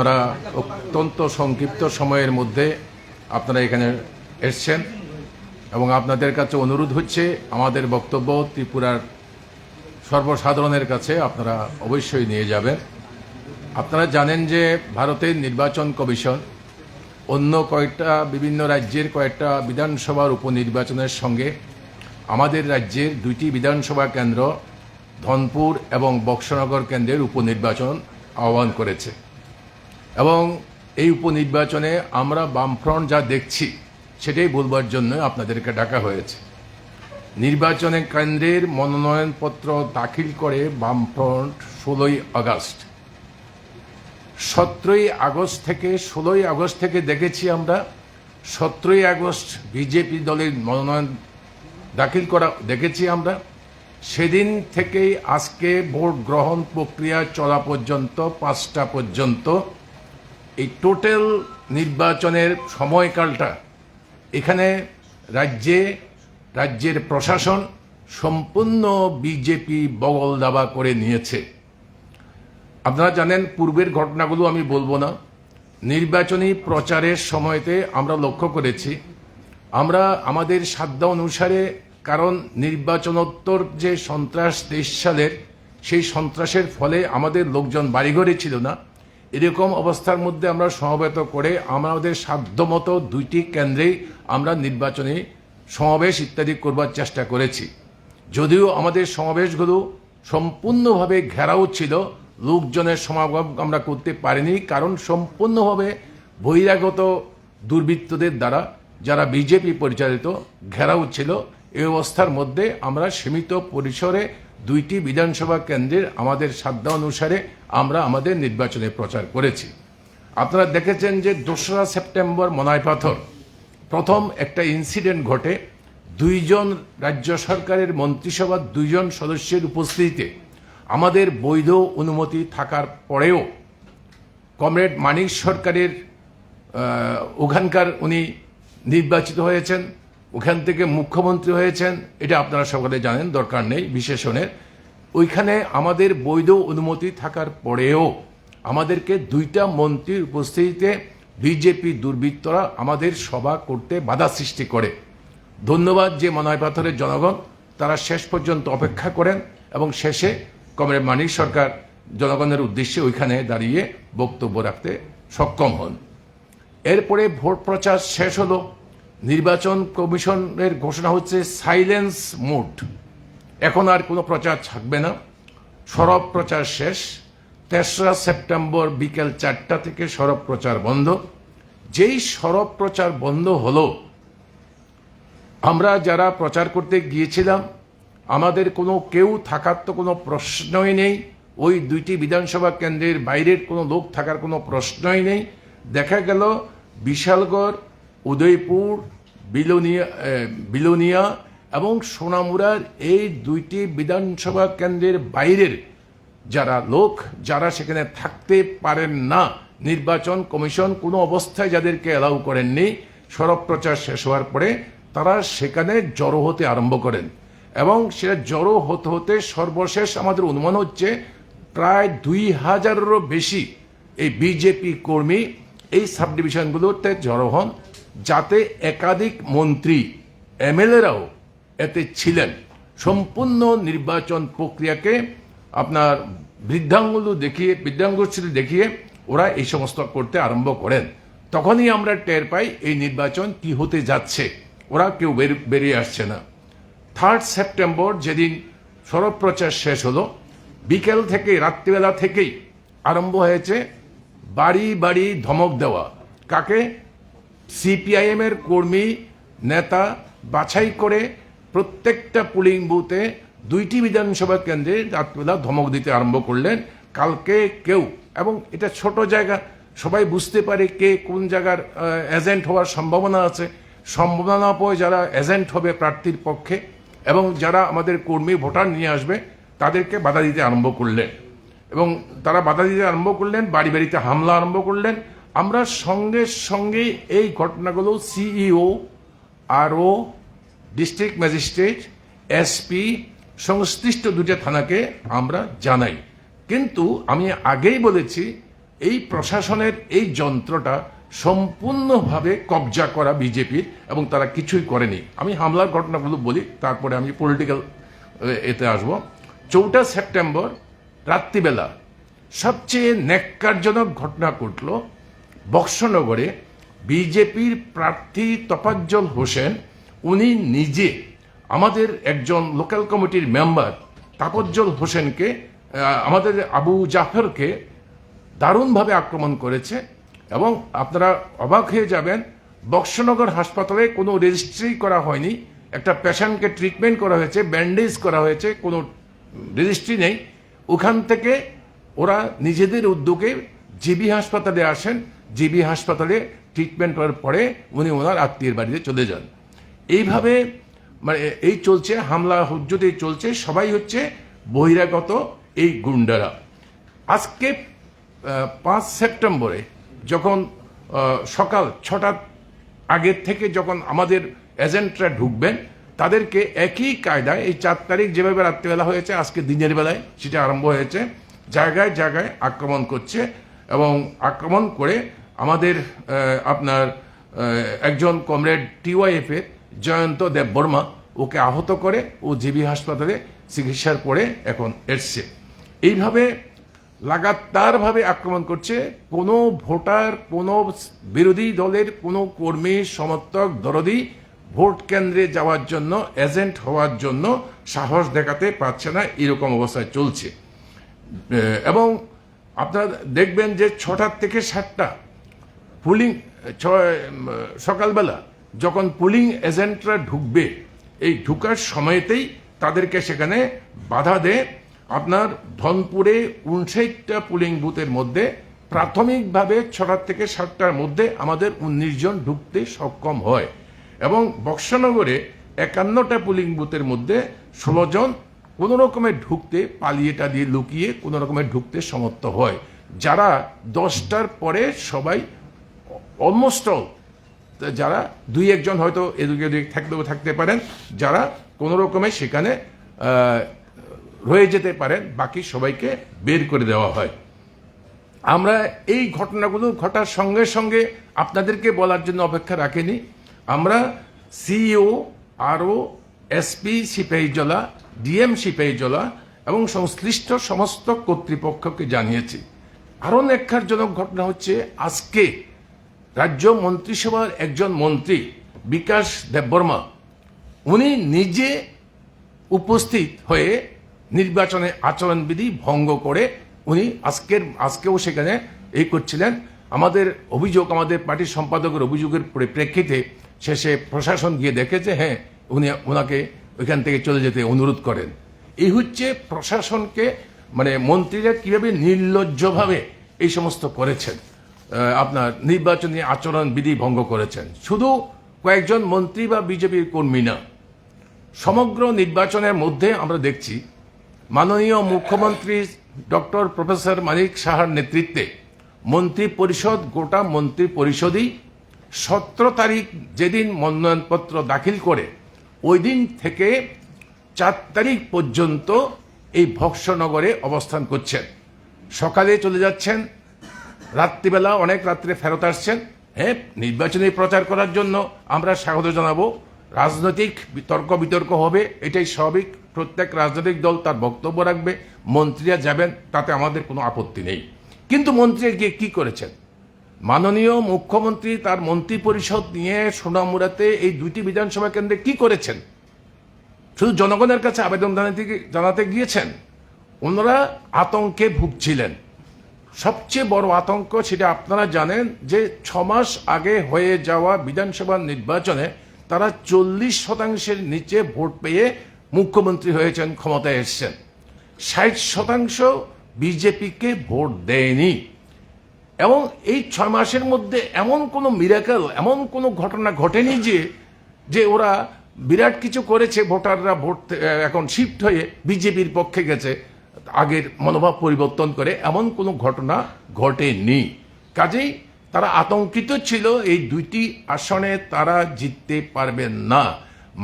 আপনারা অত্যন্ত সংক্ষিপ্ত সময়ের মধ্যে আপনারা এখানে এসছেন এবং আপনাদের কাছে অনুরোধ হচ্ছে আমাদের বক্তব্য ত্রিপুরার সর্বসাধারণের কাছে আপনারা অবশ্যই নিয়ে যাবেন। আপনারা জানেন যে ভারতের নির্বাচন কমিশন অন্য কয়েকটা বিভিন্ন রাজ্যের কয়েকটা বিধানসভার উপনির্বাচনের সঙ্গে আমাদের রাজ্যের দুইটি বিধানসভা কেন্দ্র ধনপুর এবং বক্সনগর কেন্দ্রের উপনির্বাচন আহ্বান করেছে এবং এই উপনির্বাচনে আমরা বামফ্রন্ট যা দেখছি সেটাই বলবার জন্য আপনাদেরকে ডাকা হয়েছে। নির্বাচনের কেন্দ্রের মনোনয়নপত্র দাখিল করে বামফ্রন্ট 16ই আগস্ট। 17ই আগস্ট থেকে 16ই আগস্ট থেকে দেখেছি আমরা 17ই আগস্ট বিজেপি দলের মনোনয়ন দাখিল করা দেখেছি আমরা। সেদিন থেকেই আজকে ভোট গ্রহণ প্রক্রিয়া চলা পর্যন্ত 5টা পর্যন্ত এই টোটাল নির্বাচনের সময়কালটা এখানে রাজ্যের প্রশাসন সম্পূর্ণ বিজেপি বগল দাবা করে নিয়েছে। আপনারা জানেন পূর্বের ঘটনাগুলো আমি বলবো না। নির্বাচনী প্রচারের সময়তে আমরা লক্ষ্য করেছি আমরা আমাদের সাধ্য অনুসারে, কারণ নির্বাচনোত্তর যে সন্ত্রাস 23 সালের সেই সন্ত্রাসের ফলে আমাদের লোকজন বাড়িঘরে ছিল না, এরকম অবস্থার মধ্যে আমরা সমবেত করে আমাদের সাধ্যমতো 2টি কেন্দ্রেই আমরা নির্বাচনী সমাবেশ ইত্যাদি করবার চেষ্টা করেছি। যদিও আমাদের সমাবেশগুলো সম্পূর্ণভাবে ঘেরাও ছিল, লোকজনের সমাগম আমরা করতে পারিনি, কারণ সম্পূর্ণভাবে বহিরাগত দুর্বৃত্তদের দ্বারা যারা বিজেপি পরিচালিত ঘেরাও ছিল। এই অবস্থার মধ্যে আমরা সীমিত পরিসরে 2টি বিধানসভা কেন্দ্রের আমাদের সাধ্য অনুসারে আমরা আমাদের নির্বাচনে প্রচার করেছি। আপনারা দেখেছেন যে 2রা সেপ্টেম্বর মনাইপাথর প্রথম একটা ইনসিডেন্ট ঘটে। 2 জন রাজ্য সরকারের মন্ত্রিসভার 2 জন সদস্যের উপস্থিতিতে আমাদের বৈধ অনুমতি থাকার পরেও কমরেড মানিক সরকারের ওখানকার উনি নির্বাচিত হয়েছেন, ওখান থেকে মুখ্যমন্ত্রী হয়েছেন, এটা আপনারা সকলে জানেন, দরকার নেই বিশেষণের। ওইখানে আমাদের বৈধ অনুমতি থাকার পরেও আমাদেরকে 2টা মন্ত্রীর উপস্থিতিতে বিজেপি দুর্বৃত্তরা আমাদের সভা করতে বাধা সৃষ্টি করে। ধন্যবাদ যে মনাইপাথরের জনগণ, তারা শেষ পর্যন্ত অপেক্ষা করেন এবং শেষে কমরেড মানিক সরকার জনগণের উদ্দেশ্যে ওইখানে দাঁড়িয়ে বক্তব্য রাখতে সক্ষম হন। এরপরে ভোট প্রচার শেষ হলো, নির্বাচন কমিশনের ঘোষণা হচ্ছে সাইলেন্স মোড, এখন আর কোনো প্রচার থাকবে না, সরব প্রচার শেষ। 3রা সেপ্টেম্বর বিকেল 4টা থেকে সরব প্রচার বন্ধ। যেই সরব প্রচার বন্ধ হলো, আমরা যারা প্রচার করতে গিয়েছিলাম আমাদের কেউ থাকার তো কোনো প্রশ্নই নেই, ওই 2টি বিধানসভা কেন্দ্রের বাইরের কোনো লোক থাকার কোনো প্রশ্নই নেই। দেখা গেল বিশালগড়, উদয়পুর, বিলোনিয়া এবং সোনামুড়ার এই 2টি বিধানসভা কেন্দ্রের বাইরের যারা সেখানে থাকতে পারেন না, নির্বাচন কমিশন কোনো অবস্থায় যাদেরকে অ্যালাউ করেননি, সরব প্রচার শেষ হওয়ার পরে তারা সেখানে জড়ো হতে আরম্ভ করেন এবং সেটা জড়ো হতে হতে সর্বশেষ আমাদের অনুমান হচ্ছে প্রায় 2000-এরও বেশি এই বিজেপি কর্মী এই সাব ডিভিশনগুলোতে জড়ো হন, যাতে একাধিক মন্ত্রী এমএলএরাও এতে ছিলেন। সম্পূর্ণ নির্বাচন প্রক্রিয়াকে আপনার বৃদ্ধাঙ্গুষ্ঠী দেখিয়ে ওরা এই সমস্ত করতে আরম্ভ করেন। তখনই আমরা টের পাই এই নির্বাচন কি হতে যাচ্ছে, ওরা কেউ বেরিয়ে আসছে না। 3rd সেপ্টেম্বর যেদিন সরব প্রচার শেষ হলো, বিকেল থেকে রাত্রিবেলা থেকেই আরম্ভ হয়েছে বাড়ি বাড়ি ধমক দেওয়া। কাকে? সিপিআইএম এর কর্মী নেতা বাছাই করে প্রত্যেকটা পুলিং বুথে 2টি বিধানসভা কেন্দ্রে রাত্রিবেলা ধমক দিতে আরম্ভ করলেন। কালকে কেউ, এবং এটা ছোট জায়গা, সবাই বুঝতে পারে কে কোন জায়গার এজেন্ট হওয়ার সম্ভাবনা আছে, সম্ভাবনা পরে যারা এজেন্ট হবে প্রার্থীর পক্ষে এবং যারা আমাদের কর্মী ভোটার নিয়ে আসবে তাদেরকে বাধা দিতে আরম্ভ করলেন এবং তারা বাধা দিতে আরম্ভ করলেন, বাড়ি বাড়িতে হামলা আরম্ভ করলেন। আমরা সঙ্গে সঙ্গে এই ঘটনাগুলো সিইও, আরও, ডিস্ট্রিক্ট ম্যাজিস্ট্রেট, এসপি সংশ্লিষ্ট 2টা থানাকে আমরা জানাই। কিন্তু আমি আগেই বলেছি এই প্রশাসনের এই যন্ত্রটা সম্পূর্ণভাবে কবজা করা বিজেপির, এবং তারা কিছুই করেনি। আমি হামলার ঘটনাগুলো বলি, তারপরে আমি পলিটিক্যাল এতে আসব। 4 সেপ্টেম্বর রাত্রিবেলা সবচেয়ে ন্যাক্কারজনক ঘটনা ঘটল বক্সনগরে। বিজেপির প্রার্থী তোফাজ্জল হোসেন, উনি নিজে আমাদের একজন লোকাল কমিটির মেম্বার তাপজ্জল হোসেনকে, আমাদের আবু জাফরকে দারুণভাবে আক্রমণ করেছে। এবং আপনারা অবাক হয়ে যাবেন, বক্সনগর হাসপাতালে কোনো রেজিস্ট্রি করা হয়নি, একটা পেশেন্টকে ট্রিটমেন্ট করা হয়েছে, ব্যান্ডেজ করা হয়েছে, কোনো রেজিস্ট্রি নেই। ওখান থেকে ওরা নিজেদের উদ্যোগে জিবি হাসপাতালে আসেন, জিবি হাসপাতালে ট্রিটমেন্ট করার পরে উনি ওনার আত্মীয়ের বাড়িতে চলে যান। এইভাবে মানে এই চলছে, হামলা হুজ্জতেই চলছে, সবাই হচ্ছে বহিরাগত এই গুন্ডারা। আজকে 5 সেপ্টেম্বরে যখন সকাল 6টার আগের থেকে যখন আমাদের এজেন্টরা ঢুকবেন, তাদেরকে একই কায়দায় এই 4 তারিখ যেভাবে রাত্রিবেলা হয়েছে, আজকে দিনের বেলায় সেটা আরম্ভ হয়েছে, জায়গায় জায়গায় আক্রমণ করছে। এবং আক্রমণ করে আমাদের আপনার একজন কমরেড TYF এর জয়ন্ত দেববর্মা, ওকে আহত করে ও জিবি হাসপাতালে চিকিৎসার পরে এখন এসছে। এইভাবে লাগাতারভাবে আক্রমণ করছে। কোনো ভোটার, কোনো বিরোধী দলের কোনো কর্মী, সমর্থক, দরদি ভোট কেন্দ্রে যাওয়ার জন্য, এজেন্ট হওয়ার জন্য সাহস দেখাতে পারছে না, এরকম অবস্থায় চলছে। এবং আপনারা দেখবেন যে 6টা থেকে 7টা পুলিং, সকালবেলা যখন পুলিং এজেন্টরা ঢুকবে, এই ঢুকার সময়তেই তাদেরকে সেখানে বাধা দেয়। আপনার ধনপুরে 59টা পুলিং বুথের মধ্যে প্রাথমিকভাবে 6টা থেকে 7টার মধ্যে আমাদের 19 জন ঢুকতে সক্ষম হয়, এবং বক্সনগরে 51টা পুলিং বুথের মধ্যে 16 জন কোনো রকমের ঢুকতে, পালিয়ে টালিয়ে লুকিয়ে কোনো রকমের ঢুকতে সমর্থ হয়। যারা 10টার পরে সবাই অলমোস্ট অল, যারা 2-1 জন হয়তো এদিকে থাকলেও থাকতে পারেন, যারা কোনো রকমে সেখানে রয়ে যেতে পারেন, বাকি সবাইকে বের করে দেওয়া হয়। আমরা এই ঘটনাগুলো ঘটার সঙ্গে সঙ্গে আপনাদেরকে বলার জন্য অপেক্ষা রাখিনি। আমরা CEO, RO, SP Sepahijala, DM Sepahijala এবং সংশ্লিষ্ট সমস্ত কর্তৃপক্ষকে জানিয়েছি। আরও ন্যাক্কারজনক ঘটনা হচ্ছে, আজকে রাজ্য মন্ত্রিসভার একজন মন্ত্রী বিকাশ দেববর্মা, উনি নিজে উপস্থিত হয়ে নির্বাচনে আচরণবিধি ভঙ্গ করে উনি আজকেও সেখানে এই করছিলেন। আমাদের অভিযোগ, আমাদের পার্টির সম্পাদকের অভিযোগের পরিপ্রেক্ষিতে শেষে প্রশাসন গিয়ে দেখেছে, হ্যাঁ, ওনাকে ওইখান থেকে চলে যেতে অনুরোধ করেন। এই হচ্ছে প্রশাসনকে, মানে মন্ত্রীরা কিভাবে নির্লজ্জভাবে এই সমস্ত করেছেন, আপনার নির্বাচনী আচরণ বিধি ভঙ্গ করেছেন। শুধু কয়েকজন মন্ত্রী বা বিজেপির কর্মী না, সমগ্র নির্বাচনের মধ্যে আমরা দেখছি মাননীয় মুখ্যমন্ত্রী ডক্টর প্রফেসর মানিক সাহার নেতৃত্বে মন্ত্রী পরিষদ, গোটা মন্ত্রী পরিষদই 17 তারিখ যেদিন মনোনয়নপত্র দাখিল করে, ওই দিন থেকে 4 তারিখ পর্যন্ত এই বক্সনগরে অবস্থান করছেন। সকালে চলে যাচ্ছেন, রাত্রিবেলা অনেক রাত্রে ফেরত আসছেন। হ্যাঁ, নির্বাচনী প্রচার করার জন্য আমরা স্বাগত জানাবো। রাজনৈতিক তর্ক বিতর্ক হবে, এটাই স্বাভাবিক। প্রত্যেক রাজনৈতিক দল তার বক্তব্য রাখবে, মন্ত্রীরা যাবেন, তাতে আমাদের কোনো আপত্তি নেই। কিন্তু মন্ত্রীরা গিয়ে কি করেছেন? মাননীয় মুখ্যমন্ত্রী তার মন্ত্রী পরিষদ নিয়ে সোনামুড়াতে এই 2টি বিধানসভা কেন্দ্রে কি করেছেন? শুধু জনগণের কাছে আবেদন জানাতে গিয়েছেন। ওনারা আতঙ্কে ভুগছিলেন। সবচেয়ে বড় আতঙ্ক সেটা আপনারা জানেন যে 6 মাস আগে হয়ে যাওয়া বিধানসভা নির্বাচনে তারা 40% নিচে ভোট পেয়ে মুখ্যমন্ত্রী হয়েছেন, ক্ষমতায় এসছেন। 60% বিজেপিকে ভোট দেয়নি। এবং এই 6 মাসের মধ্যে এমন কোনো মিরাকেল, এমন কোনো ঘটনা ঘটেনি যে ওরা বিরাট কিছু করেছে, ভোটাররা ভোট এখন শিফট হয়ে বিজেপির পক্ষে গেছে, আগের মনোভাব পরিবর্তন করে, এমন কোনো ঘটনা ঘটেনি। কাজেই তারা আতঙ্কিত ছিল এই 2টি আসনে তারা জিততে পারবেন না।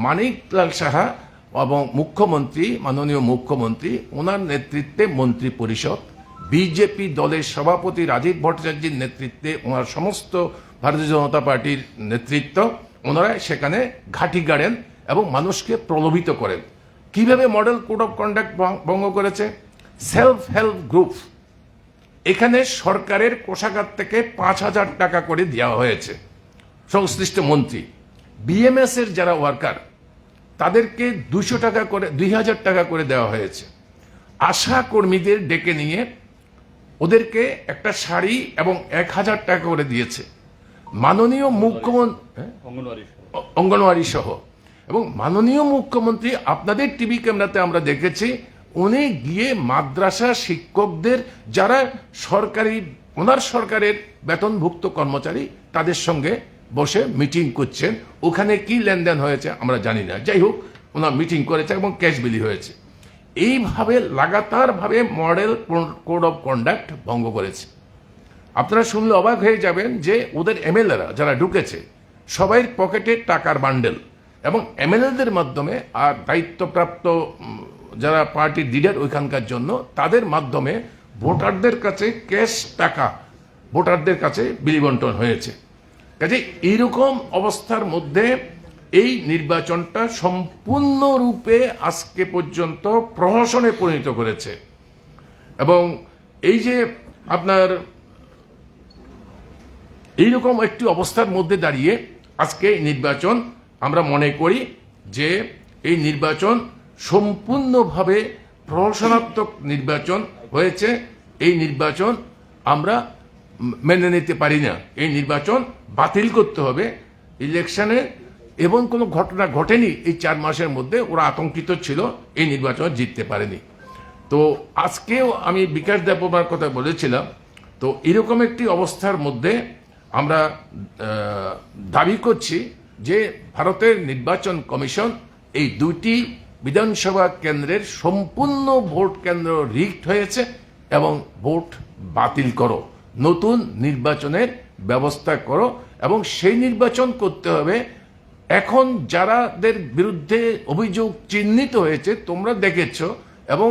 মানিকলাল সাহা এবং মুখ্যমন্ত্রী, মাননীয় মুখ্যমন্ত্রী, ওনার নেতৃত্বে মন্ত্রী পরিষদ বিজেপি দলের সভাপতি রাজীব ভট্টাচার্যের নেতৃত্বে ওনার সমস্ত ভারতীয় জনতা পার্টির নেতৃত্ব, ওনারা সেখানে ঘাঁটি গাড়েন এবং মানুষকে প্রলোভিত করেন। কিভাবে মডেল কোড অফ কন্ডাক্ট ভঙ্গ করেছে? সেলফ হেল্প গ্রুপ, এখানে সরকারের কোষাগার থেকে 5,000 টাকা করে দেওয়া হয়েছে সংশ্লিষ্ট মন্ত্রী। বিএমএস এর যারা ওয়ার্কার তাদেরকে 200 টাকা করে 2,000 টাকা করে দেওয়া হয়েছে। আশা কর্মীদের ডেকে নিয়ে ওদেরকে একটা শাড়ি এবং 1,000 টাকা করে দিয়েছে। মাননীয় মুখ্যমন্ত্রী, অঙ্গনওয়াড়ি সহ, এবং মাননীয় মুখ্যমন্ত্রী আপনাদের টিভি ক্যামেরাতে আমরা দেখেছি উনি গিয়ে মাদ্রাসা শিক্ষকদের যারা ওনার সরকারের বেতনভুক্ত কর্মচারী তাদের সঙ্গে বসে মিটিং করছেন। ওখানে কি লেনদেন হয়েছে আমরা জানি না, যাই হোক ওনার মিটিং করেছে এবং ক্যাশ বিলি হয়েছে। এইভাবে লাগাতারভাবে মডেল কোড অফ কন্ডাক্ট ভঙ্গ করেছে। আপনারা শুনলে অবাক হয়ে যাবেন যে ওদের এমএলএরা যারা ঢুকেছে সবাই পকেটে টাকার বান্ডেল, এবং এমএলএদের মাধ্যমে আর দায়িত্বপ্রাপ্ত যারা পার্টির লিডার ওইখানকার জন্য তাদের মাধ্যমে ভোটারদের কাছে ক্যাশ টাকা ভোটারদের কাছে বিলি বন্টন হয়েছে। কাজে এইরকম অবস্থার মধ্যে এই নির্বাচনটা সম্পূর্ণরূপে আজকে পর্যন্ত প্রহসনে পরিণত করেছে। এবং এই যে আপনার এইরকম একটি অবস্থার মধ্যে দাঁড়িয়ে আজকে নির্বাচন, আমরা মনে করি যে এই নির্বাচন সম্পূর্ণভাবে প্রহসনাত্মক নির্বাচন হয়েছে। এই নির্বাচন আমরা মেনে নিতে পারি না। এই নির্বাচন বাতিল করতে হবে। ইলেকশনে এবং কোনো ঘটনা ঘটেনি এই 4 মাসের মধ্যে, ওরা আতঙ্কিত ছিল, এই নির্বাচন জিততে পারেনি। তো আজকেও আমি বিকাশ দেববর্মার কথা বলেছিলাম। তো এরকম একটি অবস্থার মধ্যে আমরা দাবি করছি যে ভারতের নির্বাচন কমিশন এই 2টি বিধানসভা কেন্দ্রের সম্পূর্ণ ভোট কেন্দ্র রিগড হয়েছে এবং ভোট বাতিল করো, নতুন নির্বাচনের ব্যবস্থা করো। এবং সেই নির্বাচন করতে হবে। এখন যারাদের বিরুদ্ধে অভিযোগ চিহ্নিত হয়েছে তোমরা দেখেছ এবং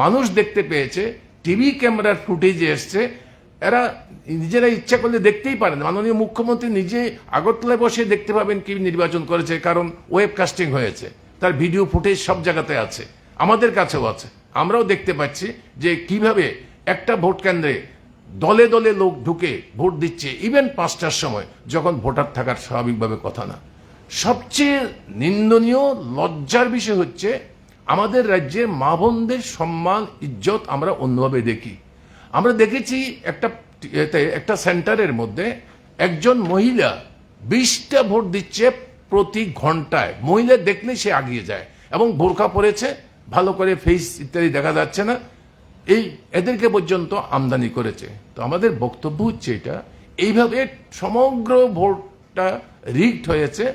মানুষ দেখতে পেয়েছে, টিভি ক্যামেরার ফুটেজে এসছে, এরা নিজেরা ইচ্ছা করলে দেখতেই পারেন। মাননীয় মুখ্যমন্ত্রী নিজে আগরতলায় বসে দেখতে পাবেন কি নির্বাচন করেছে, কারণ ওয়েবকাস্টিং হয়েছে, তার ভিডিও ফুটেজ সব জায়গাতে আছে, আমাদের কাছেও আছে। আমরাও দেখতে পাচ্ছি যে কিভাবে একটা ভোট কেন্দ্রে দলে দলে লোক ঢুকে ভোট দিচ্ছে, ইভেন 5টার সময়, যখন ভোটার থাকার স্বাভাবিকভাবে কথা না। সবচেয়ে নিন্দনীয় লজ্জার বিষয় হচ্ছে আমাদের রাজ্যের মা বোনদের সম্মান ইজ্জত আমরা অন্যভাবে দেখি। আমরা দেখেছি একটা সেন্টারের মধ্যে একজন মহিলা 20টা ভোট দিচ্ছে প্রতি ঘন্টায়। মহিলা দেখলে সে আগিয়ে যায় এবং বোরকা পরেছে, ভালো করে ফেস ইত্যাদি দেখা যাচ্ছে না, এদেরকে পর্যন্ত আমদানি করেছে। তো আমাদের বক্তব্য হচ্ছে এটা, এইভাবে সমগ্র ভোটটা রিগড হয়েছে,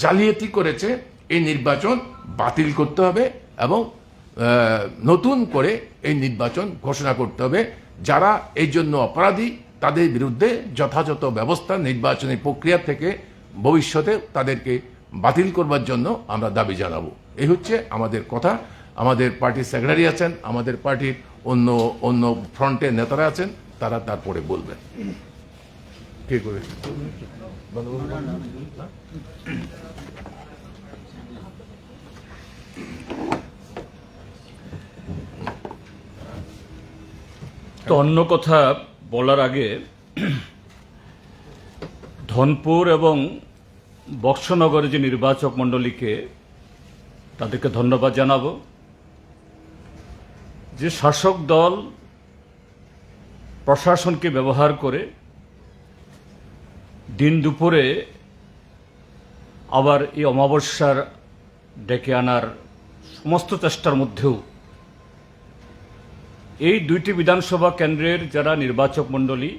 জালিয়াতি করেছে। এই নির্বাচন বাতিল করতে হবে এবং নতুন করে এই নির্বাচন ঘোষণা করতে হবে। যারা এই জন্য অপরাধী তাদের বিরুদ্ধে যথাযথ ব্যবস্থা নির্বাচনী প্রক্রিয়া থেকে ভবিষ্যতে তাদেরকে বাতিল করবার জন্য আমরা দাবি জানাবো। এই হচ্ছে আমাদের কথা। আমাদের পার্টির সেক্রেটারি আছেন, আমাদের পার্টির অন্য ফ্রন্টের নেতারা আছেন, তারা তারপরে বলবেন। কে করে তো অন্য কথা বলার আগে ধনপুর এবং বক্সনগরের যে নির্বাচক মণ্ডলীকে তাদেরকে ধন্যবাদ জানাবো যে শাসক দল প্রশাসনকে ব্যবহার করে দিন দুপুরে আবার এই অমাবস্যার ডেকে আনার সমস্ত চেষ্টার মধ্যেও এই 2টি বিধানসভা কেন্দ্রের যারা নির্বাচক মণ্ডলী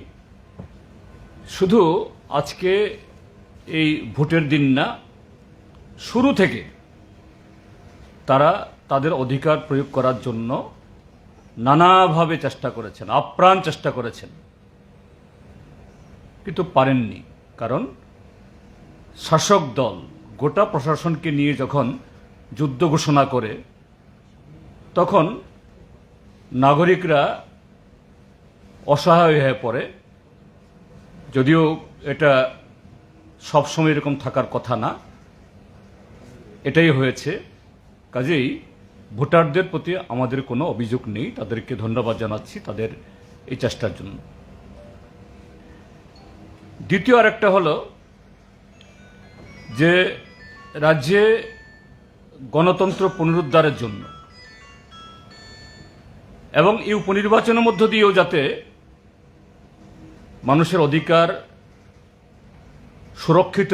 শুধু আজকে এই ভোটের দিন না, শুরু থেকে তারা তাদের অধিকার প্রয়োগ করার জন্য নানাভাবে চেষ্টা করেছেন, আপ্রাণ চেষ্টা করেছেন, কিন্তু পারেননি। কারণ শাসক দল গোটা প্রশাসনকে নিয়ে যখন যুদ্ধ ঘোষণা করে তখন নাগরিকরা অসহায় হয়ে পড়ে। যদিও এটা সবসময় এরকম থাকার কথা না, এটাই হয়েছে। কাজেই ভোটারদের প্রতি আমাদের কোনো অভিযোগ নেই, তাদেরকে ধন্যবাদ জানাচ্ছি তাদের এই চেষ্টার জন্য। দ্বিতীয় আরেকটা হলো যে রাজ্যে গণতন্ত্র পুনরুদ্ধারের জন্য এবং এই উপনির্বাচনের মধ্য দিয়েও যাতে মানুষের অধিকার সুরক্ষিত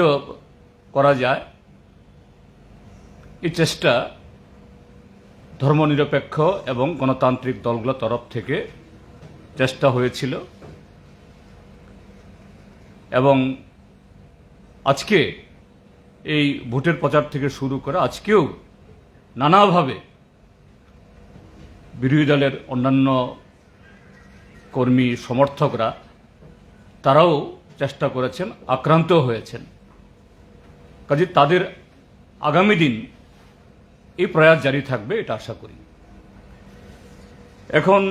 করা যায়, এই চেষ্টা ধর্মনিরপেক্ষ এবং গণতান্ত্রিক দলগুলোর তরফ থেকে চেষ্টা হয়েছিল। এবং আজকে এই ভোটের প্রচার থেকে শুরু করে আজকেও নানাভাবে বিরোধী দলের অন্যান্য কর্মী সমর্থকরা তারাও চেষ্টা করেছেন, আক্রান্ত হয়েছেন। কাজে তাদের আগামী দিন এই প্রয়াস জারি থাকবে এটা আশা করি। এখন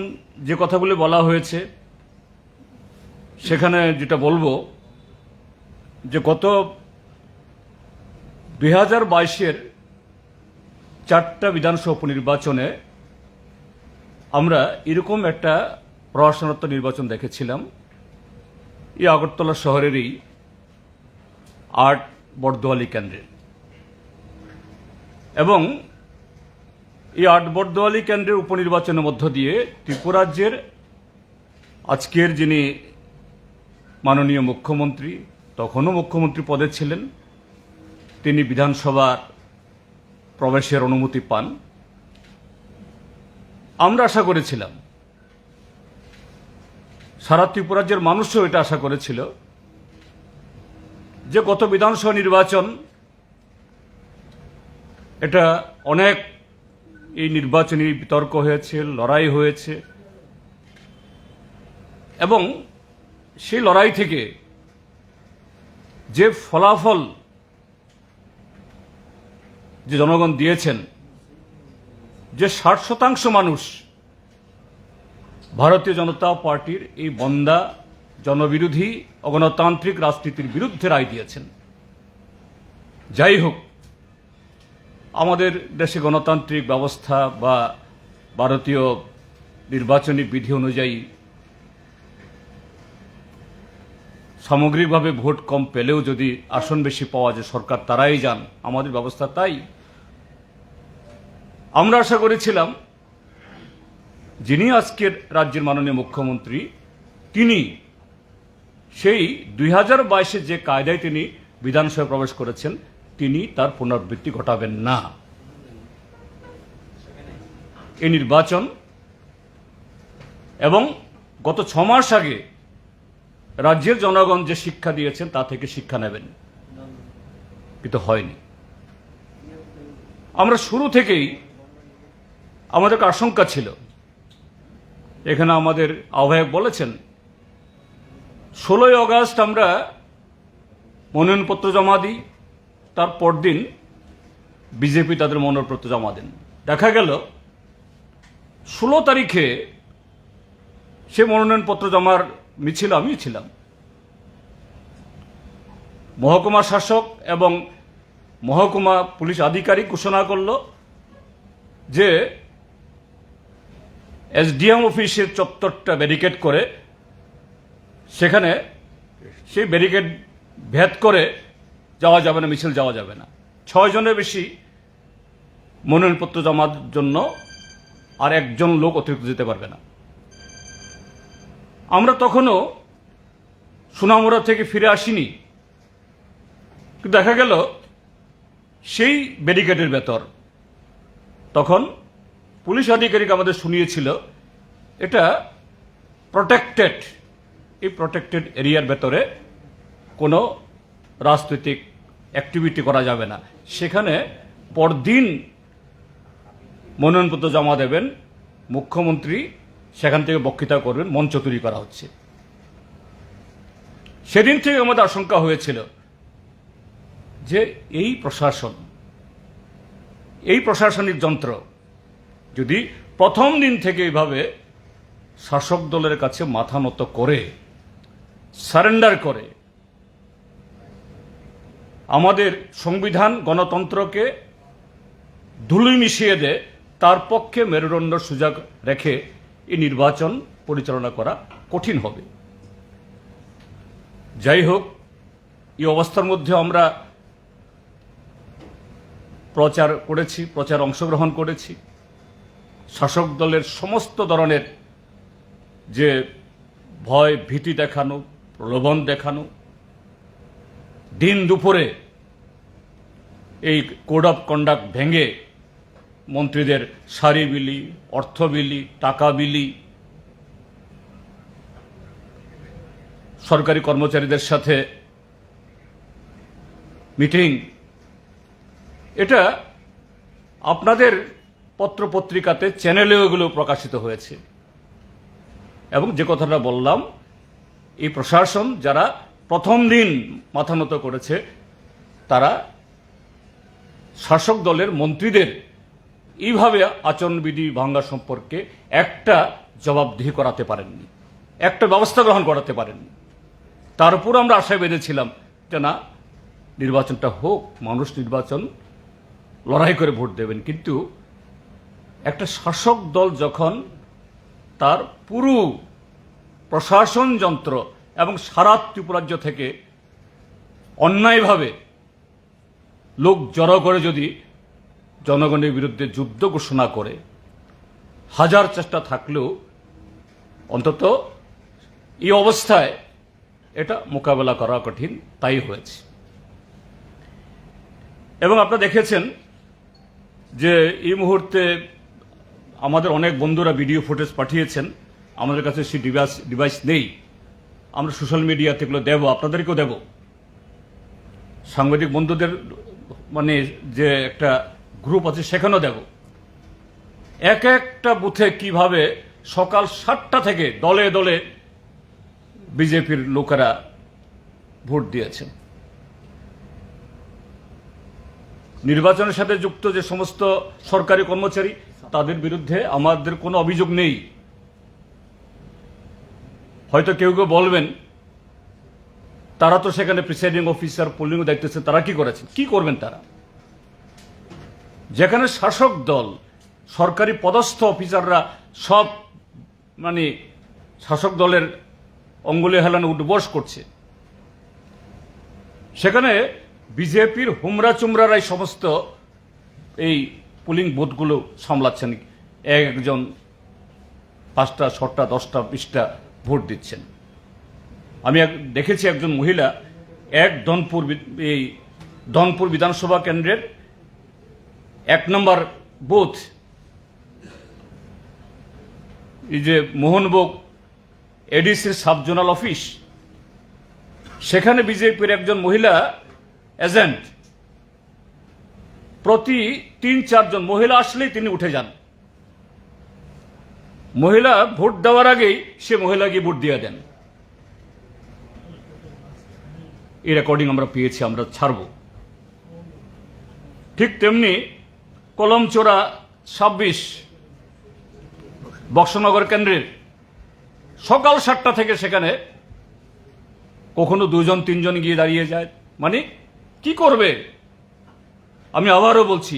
যে কথাগুলি বলা হয়েছে সেখানে যেটা বলবো যে গত 2022-এর 4টা বিধানসভা উপনির্বাচনে আমরা এরকম একটা প্রশাসনত্ব নির্বাচন দেখেছিলাম এই আগরতলা শহরেরই 8 বর্দোয়ালি কেন্দ্রে। এবং এই 8 বর্দোয়ালি কেন্দ্রের উপনির্বাচনের মধ্য দিয়ে ত্রিপুরা রাজ্যের আজকের যিনি মাননীয় মুখ্যমন্ত্রী, তখনও মুখ্যমন্ত্রী পদে ছিলেন, তিনি বিধানসভার প্রবেশের অনুমতি পান। আমরা আশা করেছিলাম, সারা ত্রিপুরা রাজ্যের মানুষও এটা আশা করেছিল যে গত বিধানসভা নির্বাচন এটা অনেক এই নির্বাচনী বিতর্ক হয়েছে, লড়াই হয়েছে এবং সেই লড়াই থেকে যে ফলাফল যে জনগণ দিয়েছেন, যে 60% মানুষ ভারতীয় জনতা পার্টির এই বন্দা জনবিরোধী অগণতান্ত্রিক রাজনীতির বিরুদ্ধে রায় দিয়েছেন। যাই হোক, আমাদের দেশে গণতান্ত্রিক ব্যবস্থা বা ভারতীয় নির্বাচনী বিধি অনুযায়ী সামগ্রিকভাবে ভোট কম পেলেও যদি আসন বেশি পাওয়া যায় সরকার তারাই যান, আমাদের ব্যবস্থা তাই। আমরা আশা করেছিলাম যিনি আজকের রাজ্যের মাননীয় মুখ্যমন্ত্রী, তিনি সেই 2022-এ যে কায়দায় তিনি বিধানসভায় প্রবেশ করেছেন তিনি তার পুনরাবৃত্তি ঘটাবেন না। এই নির্বাচন এবং গত 6 মাস আগে রাজ্যের জনগণ যে শিক্ষা দিয়েছেন তা থেকে শিক্ষা নেবেন, কিন্তু হয়নি। আমরা শুরু থেকেই আমাদের আশঙ্কা ছিল, এখানে আমাদের আহ্বায়ক বলেছেন 16ই আগস্ট আমরা মনোনয়নপত্র জমা দিই, তার পরদিন বিজেপি তাদের মনোনয়নপত্র জমা দেন। দেখা গেল 16 তারিখে সে মনোনয়নপত্র জমার মিছিল আমিও ছিলাম। মহকুমা শাসক এবং মহকুমা পুলিশ আধিকারিক ঘোষণা করল যে এসডিএম অফিসের চত্বরটা ব্যারিকেড করে, সেখানে সেই ব্যারিকেড ভেদ করে যাওয়া যাবে না, মিছিল যাওয়া যাবে না। 6 জনের বেশি মনোনয়নপত্র জমার জন্য আর একজন লোক অতিরিক্ত যেতে পারবে না। আমরা তখনও সোনামুড়া থেকে ফিরে আসিনি, কিন্তু দেখা গেল সেই ব্যারিকেডের ভেতর তখন পুলিশ আধিকারিক আমাদের শুনিয়েছিল এটা প্রটেক্টেড, এই প্রটেক্টেড এরিয়ার ভেতরে কোনো রাজনৈতিক অ্যাক্টিভিটি করা যাবে না। সেখানে পরদিন মনোনয়নপত্র জমা দেবেন, মুখ্যমন্ত্রী সেখান থেকে বক্তৃতা করবেন, মঞ্চ তৈরি করা হচ্ছে। সেদিন থেকে আমাদের আশঙ্কা হয়েছিল যে এই প্রশাসন, এই প্রশাসনিক যন্ত্র যদি প্রথম দিন থেকে এইভাবে শাসক দলের কাছে মাথা নত করে, সারেন্ডার করে, আমাদের সংবিধান গণতন্ত্রকে ধুলোয় মিশিয়ে দেয়, তার পক্ষে মেরুদণ্ড সোজা রেখে এই নির্বাচন পরিচালনা করা কঠিন হবে। যাই হোক, এই অবস্থার মধ্যে আমরা প্রচার করেছি, প্রচার অংশগ্রহণ করেছি। শাসক দলের সমস্ত ধরনের যে ভয় ভীতি দেখানো, প্রলোভন দেখানো, দিন দুপুরে এই কোড অফ কন্ডাক্ট ভেঙে মন্ত্রীদের সারি বিলি, অর্থ বিলি, টাকা বিলি, সরকারি কর্মচারীদের সাথে মিটিং, এটা আপনাদের পত্রপত্রিকাতে, চ্যানেলেও এগুলো প্রকাশিত হয়েছে। এবং যে কথাটা বললাম, এই প্রশাসন যারা প্রথম দিন মাথা নত করেছে, তারা শাসক দলের মন্ত্রীদের এইভাবে আচরণবিধি ভাঙ্গা সম্পর্কে একটা জবাবদিহি করাতে পারেননি, একটা ব্যবস্থা গ্রহণ করাতে পারেননি। তার উপর আমরা আশায় বেঁধেছিলাম যে না, নির্বাচনটা হোক, মানুষ নির্বাচন লড়াই করে ভোট দেবেন। কিন্তু একটা শাসক দল যখন তার পুরো প্রশাসন যন্ত্র এবং সারা ত্রিপুরাজ্য থেকে অন্যায়ভাবে লোক জড়ো করে যদি জনগণের বিরুদ্ধে যুদ্ধ ঘোষণা করে, হাজার চেষ্টা থাকলেও অন্তত এই অবস্থায় এটা মোকাবেলা করা কঠিন, তাই হয়েছে। এবং আপনারা দেখেছেন যে এই মুহূর্তে আমাদের অনেক বন্ধুরা ভিডিও ফুটেজ পাঠিয়েছেন, আমাদের কাছে সেই ডিভাইস নেই। আমরা সোশ্যাল মিডিয়াতে এগুলো দেব, আপনাদেরকেও দেব, সাংবাদিক বন্ধুদের মানে যে একটা গ্রুপ আছে সেখানেও দেব। এক একটা বুথে কিভাবে সকাল 7টা থেকে দলে দলে বিজেপির লোকেরা ভোট দিয়েছেন। নির্বাচনের সাথে যুক্ত যে সমস্ত সরকারি কর্মচারী, তাদের বিরুদ্ধে আমাদের কোনো অভিযোগ নেই। হয়তো কেউ কেউ বলবেন তারা তো সেখানে প্রিসাইডিং অফিসার, পোলিং দায়িত্ব, তারা কি করেছেন, কি করবেন তারা? যেখানে শাসক দল, সরকারি পদস্থ অফিসাররা সব মানে শাসক দলের অঙ্গুলি হেলানো উঠবস করছে, সেখানে বিজেপির হুমরা চুমরারাই সমস্ত এই পোলিং বুথগুলো সামলাচ্ছেন। একজন 5টা 6টা 10টা 20টা ভোট দিচ্ছেন। আমি দেখেছি একজন মহিলা দনপুর বিধানসভা কেন্দ্রের 1 নম্বর বুথ, এই যে মোহনভোগ এডিসির সাব জোনাল অফিস, সেখানে বিজেপির একজন মহিলা এজেন্ট প্রতি 3-4 জন মহিলা আসলেই তিনি উঠে যান। মহিলা ভোট দেওয়ার আগেই সে মহিলা গিয়ে ভোট দিয়ে দেন। এই রেকর্ডিং আমরা পেয়েছি, আমরা ছাড়ব। ঠিক তেমনি কলমচোরা 26 বক্সনগর কেন্দ্রের সকাল 7টা থেকে সেখানে কখনো 2 জন 3 জন গিয়ে দাঁড়িয়ে যায়। মানে কি করবে? আমি আবারও বলছি,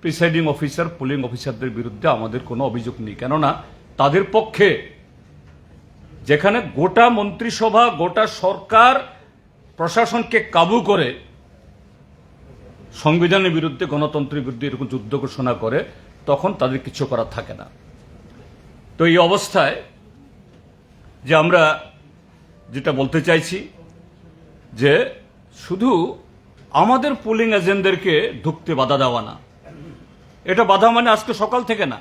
প্রিসাইডিং অফিসার, পোলিং অফিসারদের বিরুদ্ধে আমাদের কোনো অভিযোগ নেই, কেননা তাদের পক্ষে যেখানে গোটা মন্ত্রিসভা, গোটা সরকার প্রশাসনকে কাবু করে সংবিধানের বিরুদ্ধে, গণতন্ত্রের বিরুদ্ধে এরকম যুদ্ধ ঘোষণা করে, তখন তাদের কিছু করার থাকে না। তো এই অবস্থায় যে আমরা যেটা বলতে চাইছি যে শুধু আমাদের পোলিং এজেন্টদেরকে ঢুকতে বাধা দেওয়া না, এটা বাধা মানে আজকে সকাল থেকে না,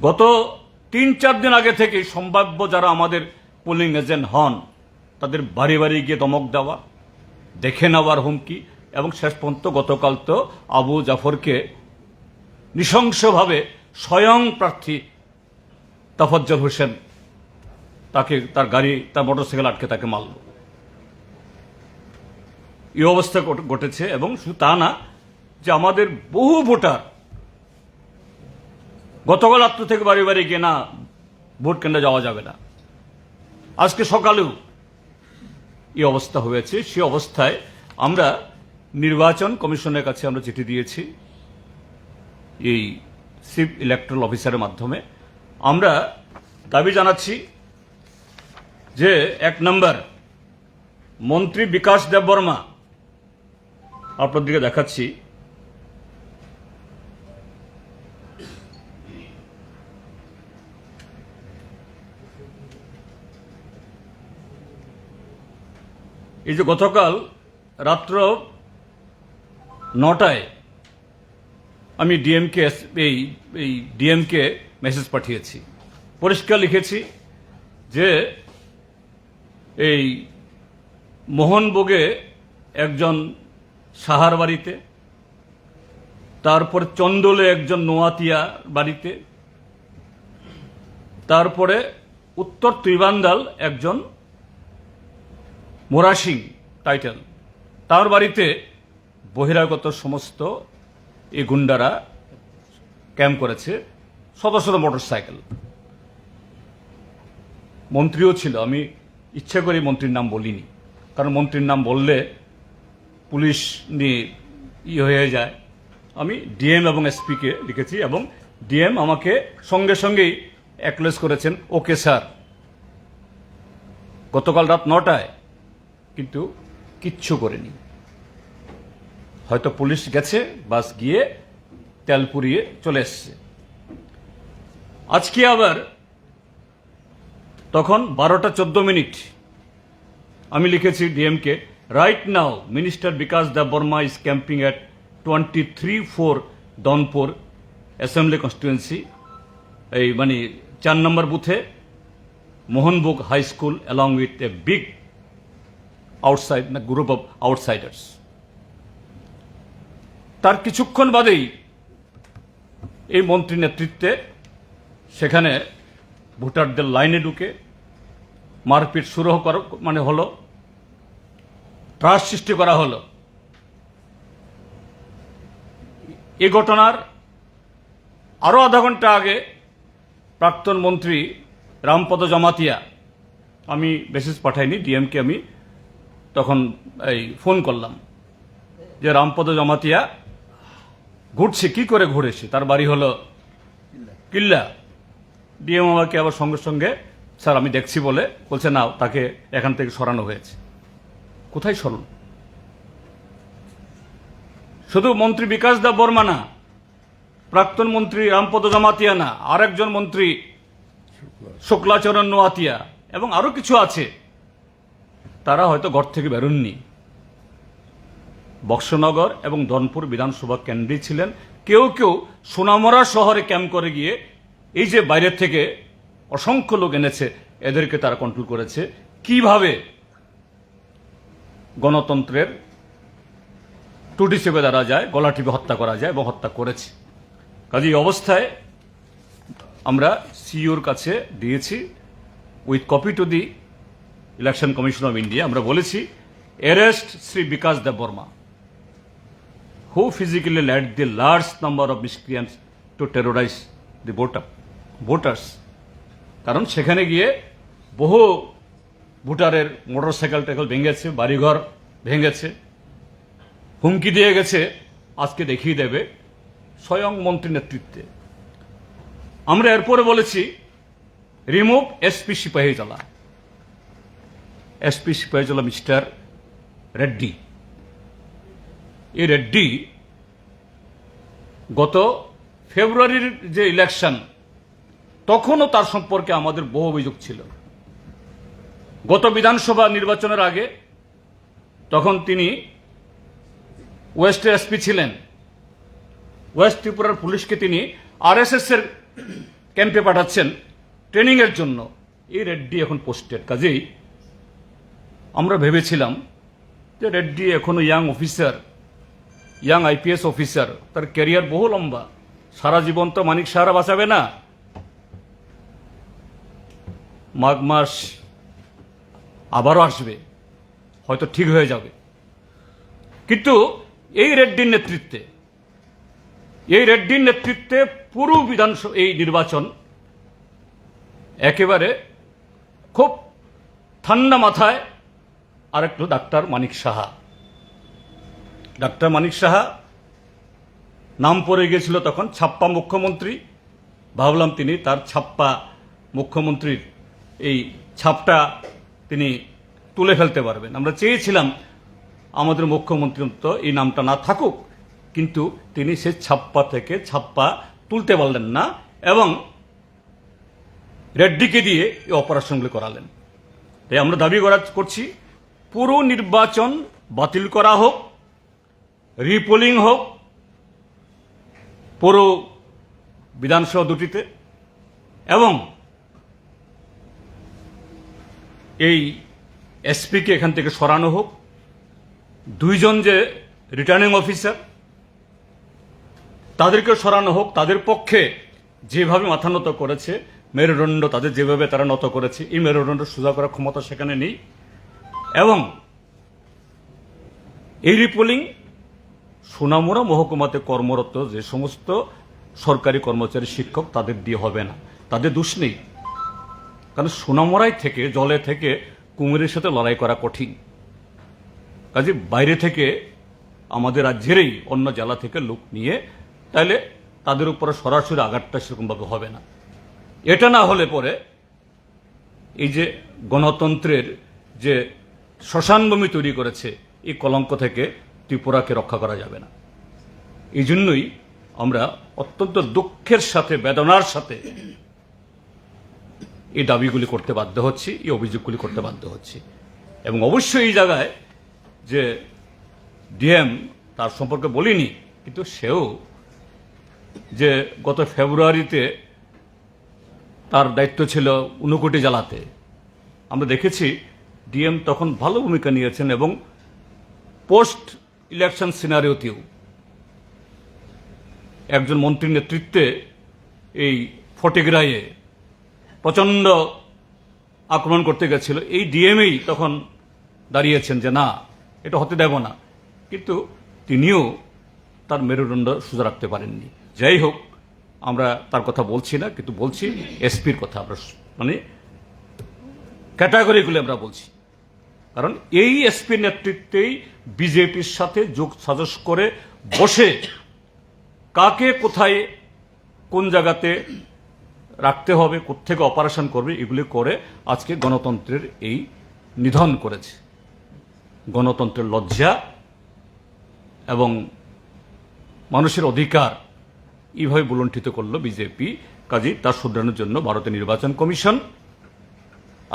গত 3-4 দিন আগে থেকে সম্ভাব্য যারা আমাদের পোলিং এজেন্ট হন, তাদের বাড়ি বাড়ি গিয়ে ধমক দেওয়া, দেখে নেওয়ার হুমকি, এবং শেষ পর্যন্ত গতকাল তো আবু জাফরকে নৃশংসভাবে স্বয়ং প্রার্থী তাফজ্জল হোসেন তাকে তার গাড়ি, তার মোটরসাইকেল আটকে তাকে মারল। এই অবস্থা ঘটেছে। এবং শুধু তা না, যে আমাদের বহু ভোটার গতকাল রাত্র থেকে বাড়ি বাড়ি গিয়ে না ভোট কেন্দ্রে যাওয়া যাবে না। আজকে সকালেও এই অবস্থা হয়েছে। সে অবস্থায় আমরা নির্বাচন কমিশনের কাছে আমরা চিঠি দিয়েছি এই চিফ ইলেকট্রাল অফিসারের মাধ্যমে। আমরা দাবি জানাচ্ছি যে 1 নম্বর মন্ত্রী বিকাশ দেববর্মা, আপনাদেরকে দেখাচ্ছি, এই যে গতকাল রাত্র 9টায় আমি ডিএমকে মেসেজ পাঠিয়েছি, পরিষ্কার লিখেছি যে এই মোহনভোগে একজন সাহার বাড়িতে, তারপরে চন্দলে একজন নোয়াতিয়া বাড়িতে, তারপরে উত্তর ত্রিবান্দাল একজন মোরাসিং টাইটেল, তার বাড়িতে বহিরাগত সমস্ত এই গুন্ডারা ক্যাম্প করেছে, শত শত মোটরসাইকেল। মন্ত্রীও ছিল, আমি ইচ্ছে করে মন্ত্রীর নাম বলিনি, কারণ মন্ত্রীর নাম বললে পুলিশ নিয়ে হয়ে যায়। আমি ডিএম এবং এসপিকে লিখেছি এবং ডিএম আমাকে সঙ্গে সঙ্গেই অ্যাকনোলেজ করেছেন, ওকে স্যার। গতকাল রাত 9টায় কিন্তু কিচ্ছু করেনি। হয়তো পুলিশ গেছে, বাস গিয়ে তেল পুড়িয়ে চলে এসছে। আজকে আবার তখন 12টা 14 মিনিট আমি লিখেছি DMK, right now minister Bikash Debbarma is camping at 23-4 Dhanpur assembly constituency, এই মানে 4 নম্বর বুথে, Mohanbhog high school along with a big group of outsiders. তার কিছুক্ষণ বাদেই এই মন্ত্রীর নেতৃত্বে সেখানে ভোটারদের লাইনে ঢুকে মারপিট শুরু হলো, ত্রাস সৃষ্টি করা হলো। এই ঘটনার আরো আধা ঘন্টা আগে প্রাক্তন মন্ত্রী রামপদ জমাতিয়া, আমি মেসেজ পাঠাইনি ডিএমকে, আমি তখন এই ফোন করলাম যে রামপদ জমাতিয়া ঘুরছে, কি করে ঘুরেছে, তার বাড়ি হলো কিল্লা। ডিএম আমাকে আবার সঙ্গে সঙ্গে, স্যার আমি দেখছি বলছে না, তাকে এখান থেকে সরানো হয়েছে। কোথায় সরল? শুধু মন্ত্রী বিকাশ দেববর্মা না, প্রাক্তন মন্ত্রী রামপদ জমাতিয়া না, আরেকজন মন্ত্রী শুক্লাচরণ নোয়াতিয়া এবং আরো কিছু আছে, তারা হয়তো ঘর থেকে বেরোননি, বক্সনগর এবং দনপুর বিধানসভা কেন্দ্রে ছিলেন। কেউ কেউ সোনামরা শহরে ক্যাম্প করে গিয়ে এই যে বাইরের থেকে অসংখ্য লোক এনেছে, এদেরকে তারা কন্ট্রোল করেছে। কিভাবে গণতন্ত্রের টুটি চেপে ধরা যায়, গলা টিপে হত্যা করা যায় এবং হত্যা করেছে। কাজে এই অবস্থায় আমরা সিইওর কাছে দিয়েছি with copy to the Election Commission of India. আমরা বলেছি, arrest Shri Bikash Debbarma who physically led the large number of miscreants to terrorize the voters. কারণ সেখানে গিয়ে বহু ভোটারের মোটরসাইকেল ভেঙেছে, বাড়িঘর ভেঙেছে, হুমকি দিয়ে গেছে, আজকে দেখিয়ে দেবে স্বয়ং মন্ত্রী নেতৃত্বে। আমরা এরপরে বলেছি, remove SP Sipahijala, SP Sipahijala mister Reddy. এই রেড্ডি গত ফেব্রুয়ারির যে ইলেকশন, তখনও তার সম্পর্কে আমাদের বহু অভিযোগ ছিল। গত বিধানসভা নির্বাচনের আগে তখন তিনি ওয়েস্টের এসপি ছিলেন। ওয়েস্ট ত্রিপুরার পুলিশকে তিনি আরএসএস এর ক্যাম্পে পাঠাচ্ছেন ট্রেনিং এর জন্য। এই রেড্ডি এখন পোস্টেড। কাজেই আমরা ভেবেছিলাম যে রেড্ডি এখনো young officer, young IPS officer, তার ক্যারিয়ার বহু লম্বা, সারা জীবন তো মানিক সাহারা বাঁচাবে না। মাঘ মাস আবারও আসবে, হয়তো ঠিক হয়ে যাবে। কিন্তু এই রেড্ডির নেতৃত্বে এই রেড্ডির নেতৃত্বে পুরো বিধানসভা এই নির্বাচন একেবারে খুব ঠান্ডা মাথায় আরেকটু ডাক্তার মানিক সাহা নাম পড়ে গিয়েছিল তখন ছাপ্পা মুখ্যমন্ত্রী। ভাবলাম তিনি তার ছাপ্পা মুখ্যমন্ত্রীর এই ছাপটা তিনি তুলে ফেলতে পারবেন। আমরা চেয়েছিলাম আমাদের মুখ্যমন্ত্রী তো এই নামটা না থাকুক, কিন্তু তিনি সে ছাপ্পা থেকে ছাপ্পা তুলতে পারলেন না এবং রেড্ডিকে দিয়ে এই অপারেশনগুলি করালেন। তাই আমরা দাবি করছি পুরো নির্বাচন বাতিল করা হোক, রিপোলিং হোক পুরো বিধানসভা দুটিতে, এবং এই এসপিকে এখান থেকে সরানো হোক। দুইজন যে রিটার্নিং অফিসার তাদেরকে সরানো হোক। তাদের পক্ষে যেভাবে মাথা নত করেছে, মেরুদণ্ড তাদের যেভাবে তারা নত করেছে, এই মেরুদণ্ড সোজা করার ক্ষমতা সেখানে নেই। এবং এই রিপোলিং সোনামুড়া মহকুমাতে কর্মরত যে সমস্ত সরকারি কর্মচারী, শিক্ষক, তাদের দিয়ে হবে না। তাদের দোষ নেই, কারণ সোনামুড়ায় থেকে, জলে থেকে কুমিরের সাথে লড়াই করা কঠিন। কাজে বাইরে থেকে আমাদের রাজ্যেরই অন্য জেলা থেকে লোক নিয়ে তাহলে তাদের উপরে সরাসরি আঘাতটা সেরকমভাবে হবে না। এটা না হলে পরে এই যে গণতন্ত্রের যে শ্মশানভূমি তৈরি করেছে, এই কলঙ্ক থেকে ত্রিপুরাকে রক্ষা করা যাবে না। এই জন্যই আমরা অত্যন্ত দুঃখের সাথে, বেদনার সাথে এই দাবিগুলি করতে বাধ্য হচ্ছি, এই অভিযোগগুলি করতে বাধ্য হচ্ছি। এবং অবশ্যই এই জায়গায় যে ডিএম, তার সম্পর্কে বলিনি, কিন্তু সেও যে গত ফেব্রুয়ারিতে তার দায়িত্ব ছিল ঊনকোটি জেলাতে, আমরা দেখেছি ডিএম তখন ভালো ভূমিকা নিয়েছেন এবং পোস্ট ইলেকশন সিনারিওতেও একজন মন্ত্রীর নেতৃত্বে এই ফটিগ্রায়ে প্রচণ্ড আক্রমণ করতে গেছিল। এই ডিএমই তখন দাঁড়িয়েছেন যে না, এটা হতে দেব না, কিন্তু তিনিও তার মেরুদণ্ড সোজা রাখতে পারেননি। যাই হোক, আমরা তার কথা বলছি না, কিন্তু বলছি এসপির কথা। আমরা মানে ক্যাটাগরিগুলি আমরা বলছি, কারণ এই এসপির নেতৃত্বেই বিজেপির সাথে যোগ সাজস করে বসে কাকে কোথায় কোন জায়গাতে রাখতে হবে, কোত্থেকে অপারেশন করবে, এগুলি করে আজকে গণতন্ত্রের এই নিধন করেছে। গণতন্ত্রের লজ্জা এবং মানুষের অধিকার এইভাবে বুলণ্ঠিত করল বিজেপি। কাজে তার শুধরানোর জন্য ভারতের নির্বাচন কমিশন,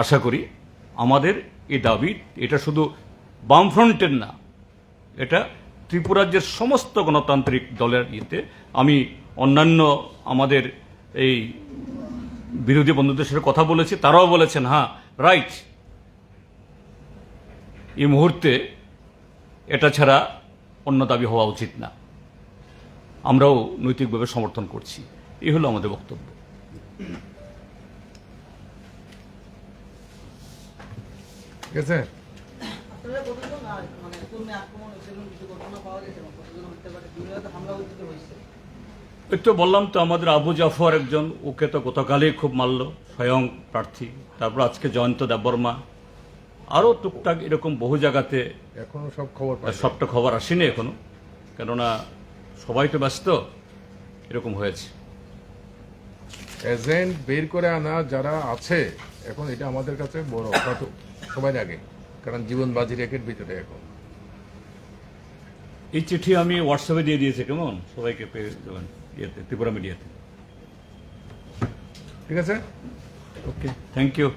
আশা করি আমাদের এই দাবি, এটা শুধু বামফ্রন্টের না, এটা ত্রিপুরাজ্যের সমস্ত গণতান্ত্রিক দলের ইয়েতে। আমি অন্যান্য আমাদের এই বিরোধী বন্ধুদের সাথে কথা বলেছি, তারাও বলেছেন হ্যাঁ রাইট, এই মুহূর্তে এটা ছাড়া অন্য দাবি হওয়া উচিত না। আমরাও নৈতিকভাবে সমর্থন করছি। এই হলো আমাদের বক্তব্য। ঠিক আছে। এই তো বললাম তো, আমাদের আবু জাফর একজন, ওকে তো গতকালই খুব মারল, স্বয়ং প্রার্থী। তারপর আজকে জয়ন্ত দেববর্মা, আরও টুকটাক এরকম বহু জায়গাতে এখনো সব খবর সবটা খবর আসেনি এখনো, কেননা সবাই তো ব্যস্ত। এরকম হয়েছে। এজেন্ট বের করে আনা যারা আছে এখন, এটা আমাদের কাছে বড় কথা সবাই আগে, কারণ জীবন বাজি রেখের ভিতরে এখন। এই চিঠি আমি হোয়াটসঅ্যাপে দিয়ে দিয়েছি, কেমন সবাইকে পেয়ে যাবেন ইয়েতে, ত্রিপুরা মিডিয়াতে। ঠিক আছে, ওকে, থ্যাংক ইউ।